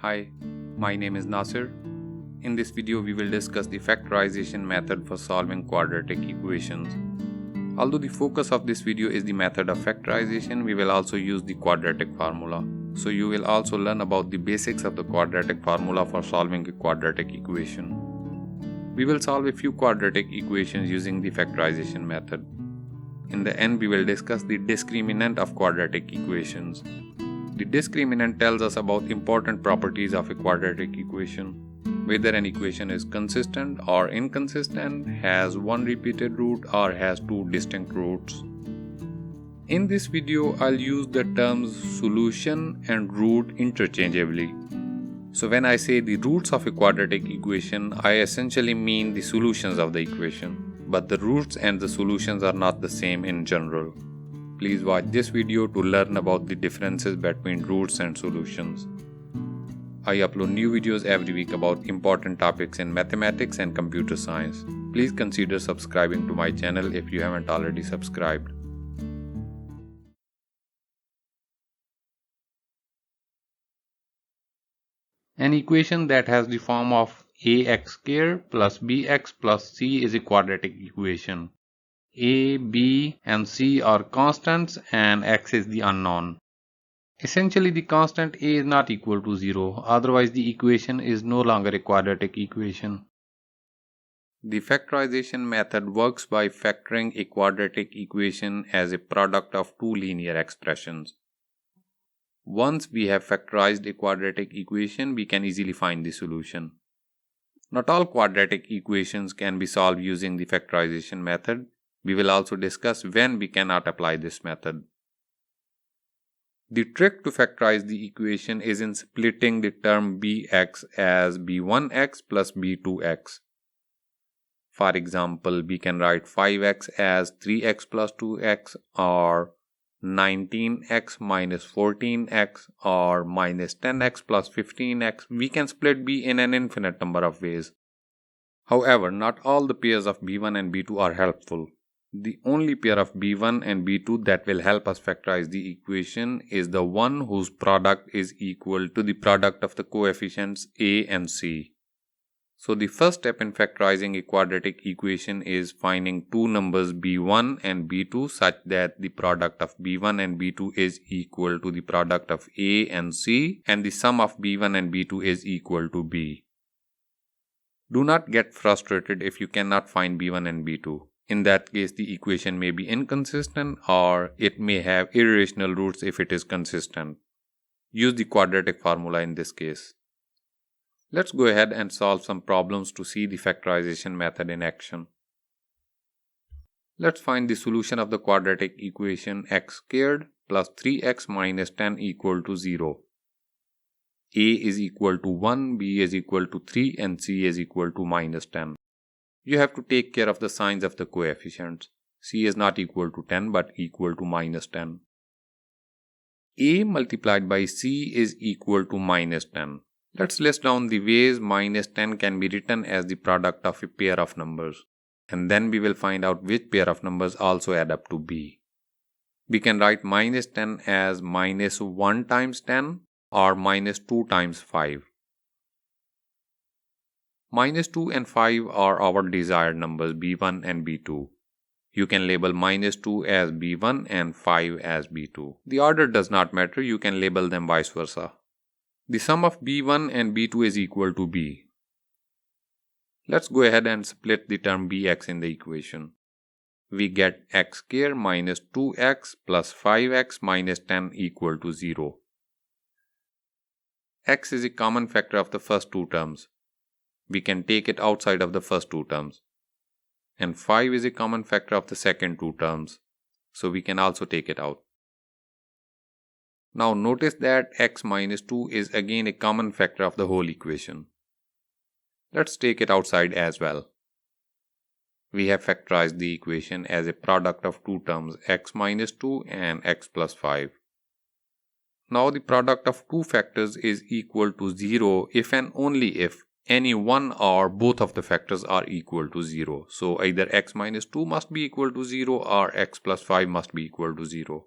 Hi, my name is Nasir. In this video, we will discuss the factorization method for solving quadratic equations. Although the focus of this video is the method of factorization, we will also use the quadratic formula. So you will also learn about the basics of the quadratic formula for solving a quadratic equation. We will solve a few quadratic equations using the factorization method. In the end, we will discuss the discriminant of quadratic equations. The discriminant tells us about important properties of a quadratic equation, whether an equation is consistent or inconsistent, has one repeated root or has two distinct roots. In this video, I'll use the terms solution and root interchangeably. So when I say the roots of a quadratic equation, I essentially mean the solutions of the equation, but the roots and the solutions are not the same in general. Please watch this video to learn about the differences between roots and solutions. I upload new videos every week about important topics in mathematics and computer science. Please consider subscribing to my channel if you haven't already subscribed. An equation that has the form of ax squared plus bx plus c is a quadratic equation. A, b, and c are constants and x is the unknown. Essentially, the constant a is not equal to 0, otherwise the equation is no longer a quadratic equation. The factorization method works by factoring a quadratic equation as a product of two linear expressions. Once we have factorized a quadratic equation, we can easily find the solution. Not all quadratic equations can be solved using the factorization method. We will also discuss when we cannot apply this method. The trick to factorize the equation is in splitting the term bx as b1x plus b2x. For example, we can write 5x as 3x plus 2x, or 19x minus 14x, or minus 10x plus 15x. We can split b in an infinite number of ways. However, not all the pairs of b1 and b2 are helpful. The only pair of b1 and b2 that will help us factorize the equation is the one whose product is equal to the product of the coefficients a and c. So the first step in factorizing a quadratic equation is finding two numbers b1 and b2 such that the product of b1 and b2 is equal to the product of a and c, and the sum of b1 and b2 is equal to b. Do not get frustrated if you cannot find b1 and b2. In that case, the equation may be inconsistent or it may have irrational roots if it is consistent. Use the quadratic formula in this case. Let's go ahead and solve some problems to see the factorization method in action. Let's find the solution of the quadratic equation x squared plus 3x minus 10 equal to 0. A is equal to 1, b is equal to 3, and c is equal to minus 10. You have to take care of the signs of the coefficients. C is not equal to 10 but equal to minus 10. A multiplied by C is equal to minus 10. Let's list down the ways minus 10 can be written as the product of a pair of numbers. And then we will find out which pair of numbers also add up to B. We can write minus 10 as minus 1 times 10 or minus 2 times 5. Minus 2 and 5 are our desired numbers b1 and b2. You can label minus 2 as b1 and 5 as b2. The order does not matter, you can label them vice versa. The sum of b1 and b2 is equal to b. Let's go ahead and split the term bx in the equation. We get x squared minus 2x plus 5x minus 10 equal to 0. X is a common factor of the first two terms. We can take it outside of the first two terms. And 5 is a common factor of the second two terms, so we can also take it out. Now notice that x minus 2 is again a common factor of the whole equation. Let's take it outside as well. We have factorized the equation as a product of two terms x minus 2 and x plus 5. Now the product of two factors is equal to 0 if and only if any one or both of the factors are equal to 0. So either x minus 2 must be equal to 0 or x plus 5 must be equal to 0.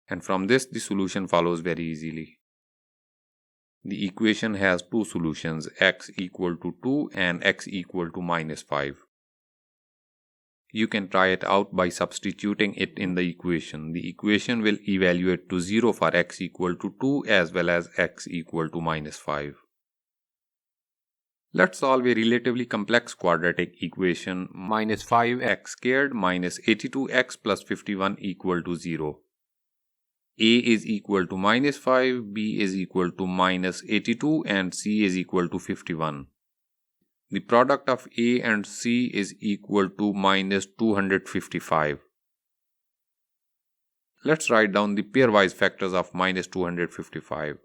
And from this, the solution follows very easily. The equation has two solutions, x equal to 2 and x equal to minus 5. You can try it out by substituting it in the equation. The equation will evaluate to 0 for x equal to 2 as well as x equal to minus 5. Let's solve a relatively complex quadratic equation minus 5x squared minus 82x plus 51 equal to 0. A is equal to minus 5, B is equal to minus 82 and C is equal to 51. The product of A and C is equal to minus 255. Let's write down the pairwise factors of minus 255.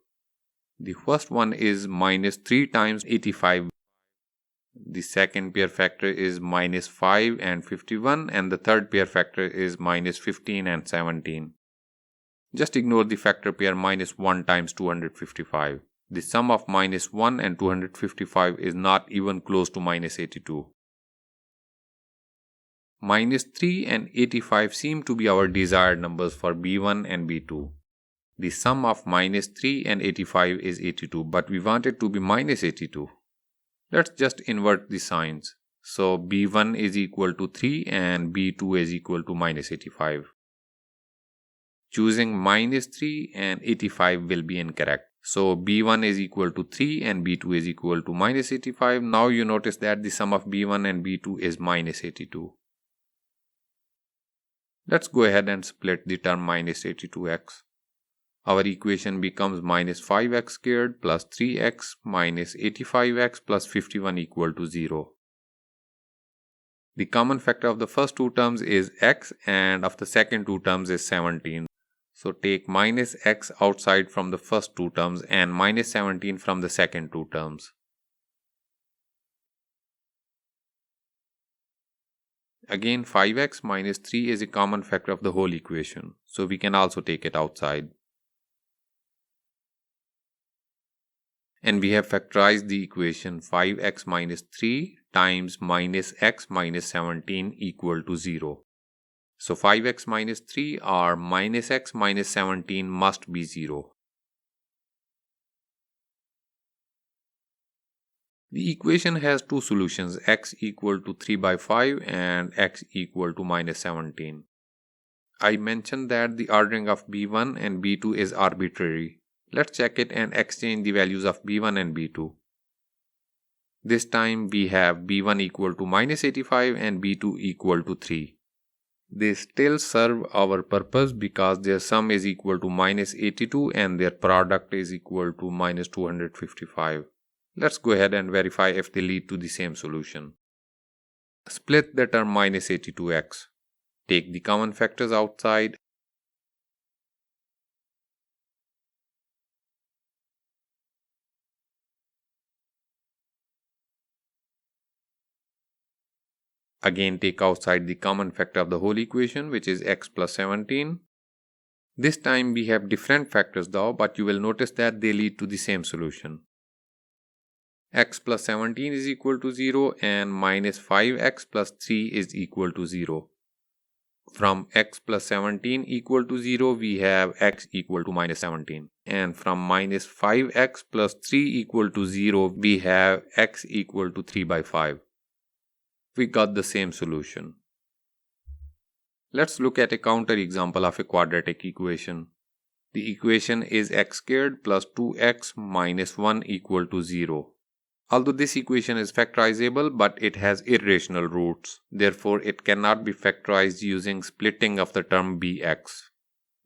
The first one is minus 3 times 85. The second pair factor is minus 5 and 51, and the third pair factor is minus 15 and 17. Just ignore the factor pair minus 1 times 255. The sum of minus 1 and 255 is not even close to minus 82. Minus 3 and 85 seem to be our desired numbers for B1 and B2. The sum of minus 3 and 85 is 82, but we want it to be minus 82. Let's just invert the signs. So B1 is equal to 3 and B2 is equal to minus 85. Choosing minus 3 and 85 will be incorrect. So B1 is equal to 3 and B2 is equal to minus 85. Now you notice that the sum of B1 and B2 is minus 82. Let's go ahead and split the term minus 82x. Our equation becomes minus 5x squared plus 3x minus 85x plus 51 equal to 0. The common factor of the first two terms is x and of the second two terms is 17. So take minus x outside from the first two terms and minus 17 from the second two terms. Again, 5x minus 3 is a common factor of the whole equation, so we can also take it outside. And we have factorized the equation 5x minus 3 times minus x minus 17 equal to 0. So 5x minus 3 or minus x minus 17 must be 0. The equation has two solutions, x equal to 3 by 5 and x equal to minus 17. I mentioned that the ordering of B1 and B2 is arbitrary. Let's check it and exchange the values of B1 and B2. This time we have B1 equal to minus 85 and B2 equal to 3. They still serve our purpose because their sum is equal to minus 82 and their product is equal to minus 255. Let's go ahead and verify if they lead to the same solution. Split the term minus 82x. Take the common factors outside. Again, take outside the common factor of the whole equation, which is x plus 17. This time we have different factors though, but you will notice that they lead to the same solution. X plus 17 is equal to 0 and minus 5x plus 3 is equal to 0. From x plus 17 equal to 0, we have x equal to minus 17. And from minus 5x plus 3 equal to 0, we have x equal to 3 by 5. We got the same solution. Let's look at a counter example of a quadratic equation. The equation is x squared plus 2x minus 1 equal to 0. Although this equation is factorizable, but it has irrational roots. Therefore, it cannot be factorized using splitting of the term bx.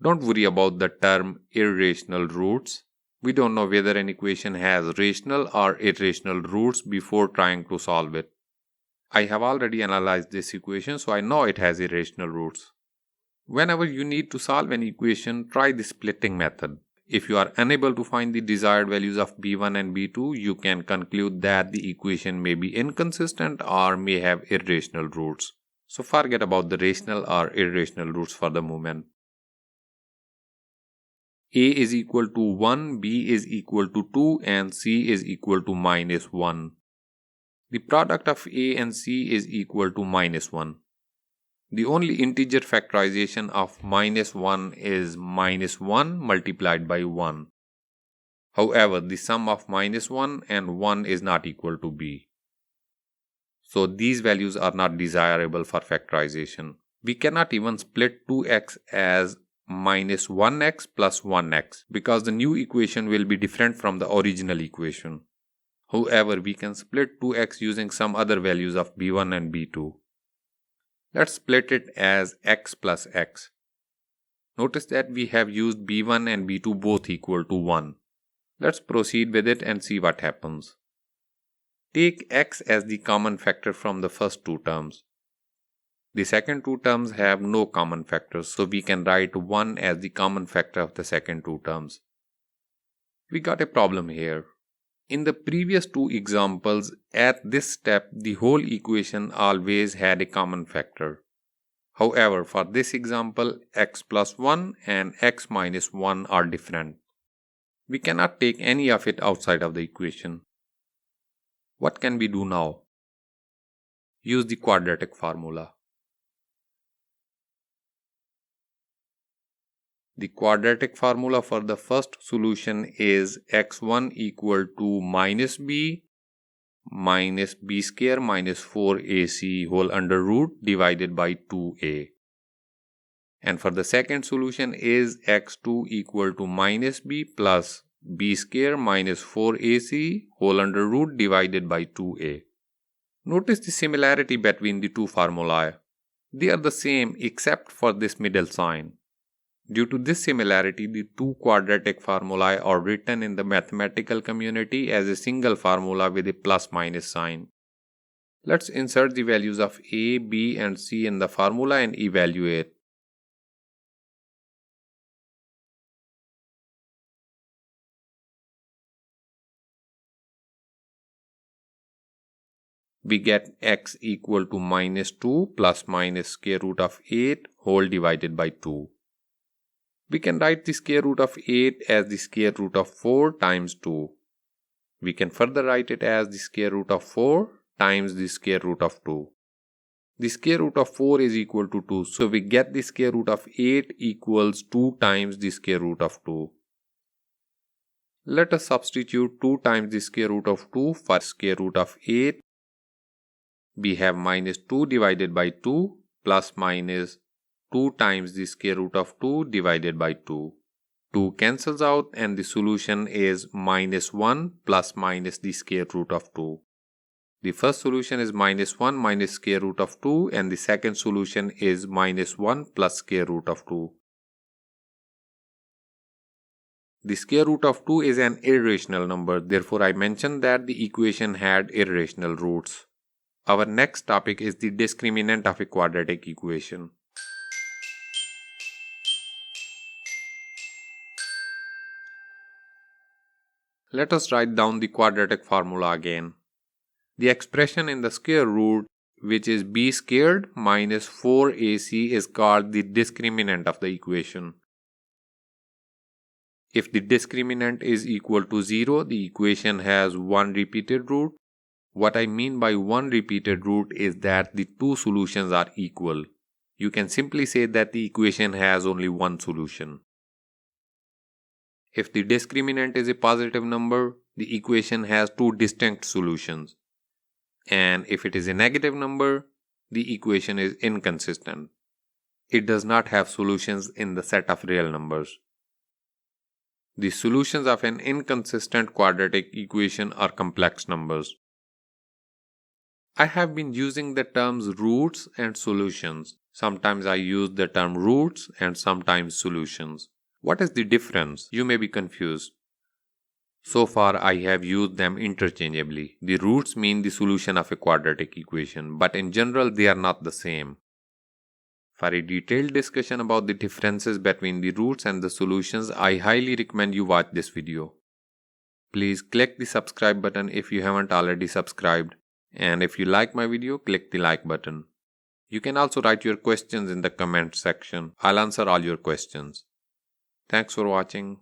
Don't worry about the term irrational roots. We don't know whether an equation has rational or irrational roots before trying to solve it. I have already analyzed this equation, so I know it has irrational roots. Whenever you need to solve an equation, try the splitting method. If you are unable to find the desired values of B1 and B2, you can conclude that the equation may be inconsistent or may have irrational roots. So forget about the rational or irrational roots for the moment. A is equal to 1, B is equal to 2, and C is equal to minus 1. The product of A and C is equal to minus 1. The only integer factorization of minus 1 is minus 1 multiplied by 1. However, the sum of -1 and 1 is not equal to b. So these values are not desirable for factorization. We cannot even split 2x as -1x plus 1x because the new equation will be different from the original equation. However, we can split 2x using some other values of b1 and b2. Let's split it as x plus x. Notice that we have used b1 and b2 both equal to 1. Let's proceed with it and see what happens. Take x as the common factor from the first two terms. The second two terms have no common factors, so we can write 1 as the common factor of the second two terms. We got a problem here. In the previous two examples, at this step, the whole equation always had a common factor. However, for this example, x plus 1 and x minus 1 are different. We cannot take any of it outside of the equation. What can we do now? Use the quadratic formula. The quadratic formula for the first solution is x1 equal to minus b square minus 4ac whole under root divided by 2a. And for the second solution is x2 equal to minus b plus b square minus 4ac whole under root divided by 2a. Notice the similarity between the two formulae. They are the same except for this middle sign. Due to this similarity, the two quadratic formulae are written in the mathematical community as a single formula with a plus minus sign. Let's insert the values of a, b and c in the formula and evaluate. We get x equal to minus 2 plus minus square root of 8 whole divided by 2. We can write the square root of 8 as the square root of 4 times 2. We can further write it as the square root of 4 times the square root of 2. The square root of 4 is equal to 2, so we get the square root of 8 equals 2 times the square root of 2. Let us substitute 2 times the square root of 2 for square root of 8. We have minus 2 divided by 2 plus minus 2 times the square root of 2 divided by 2. 2 cancels out and the solution is minus 1 plus minus the square root of 2. The first solution is minus 1 minus square root of 2 and the second solution is minus 1 plus square root of 2. The square root of 2 is an irrational number, therefore I mentioned that the equation had irrational roots. Our next topic is the discriminant of a quadratic equation. Let us write down the quadratic formula again. The expression in the square root, which is b squared minus 4ac, is called the discriminant of the equation. If the discriminant is equal to 0, the equation has one repeated root. What I mean by one repeated root is that the two solutions are equal. You can simply say that the equation has only one solution. If the discriminant is a positive number, the equation has two distinct solutions. And if it is a negative number, the equation is inconsistent. It does not have solutions in the set of real numbers. The solutions of an inconsistent quadratic equation are complex numbers. I have been using the terms roots and solutions. Sometimes I use the term roots and sometimes solutions. What is the difference? You may be confused. So far, I have used them interchangeably. The roots mean the solution of a quadratic equation, but in general, they are not the same. For a detailed discussion about the differences between the roots and the solutions, I highly recommend you watch this video. Please click the subscribe button if you haven't already subscribed. And if you like my video, click the like button. You can also write your questions in the comment section. I'll answer all your questions. Thanks for watching.